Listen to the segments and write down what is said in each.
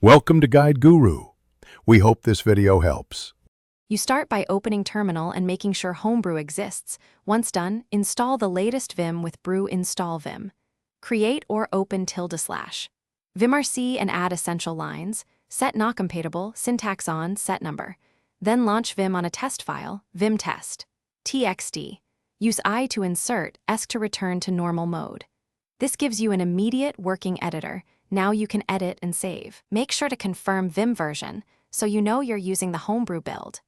Welcome to Guide Guru. We hope this video helps. You start by opening Terminal and making sure Homebrew exists. Once done, install the latest Vim with brew install Vim. Create or open /. Vimrc and add essential lines. Set not compatible, syntax on, set number. Then launch Vim on a test file, vim test. txt. Use I to insert, esc to return to normal mode. This gives you an immediate working editor. Now you can edit and save. Make sure to confirm Vim version so you know you're using the Homebrew build.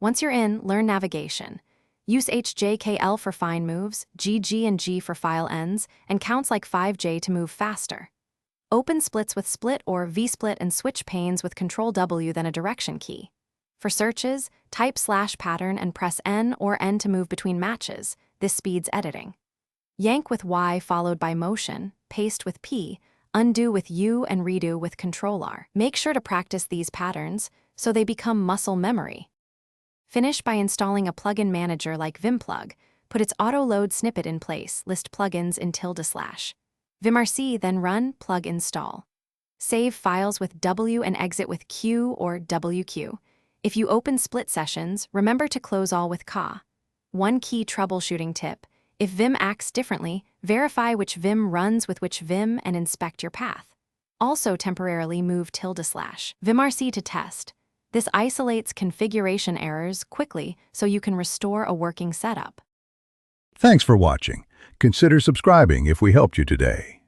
Once you're in, learn navigation. Use HJKL for fine moves, GG and G for file ends, and counts like 5J to move faster. Open splits with split or V-split and switch panes with Ctrl-W then a direction key. For searches, type /pattern and press N or N to move between matches. This speeds editing. Yank with Y followed by motion, paste with P, undo with U and redo with Ctrl-R. Make sure to practice these patterns so they become muscle memory. Finish by installing a plugin manager like Vimplug. Put its auto-load snippet in place, list plugins in /. Vimrc, then run plug install. Save files with W and exit with Q or WQ. If you open split sessions, remember to close all with Ka. One key troubleshooting tip: if Vim acts differently, verify which Vim runs with which Vim and inspect your path. Also temporarily move /. Vimrc to test. This isolates configuration errors quickly so you can restore a working setup. Thanks for watching. Consider subscribing if we helped you today.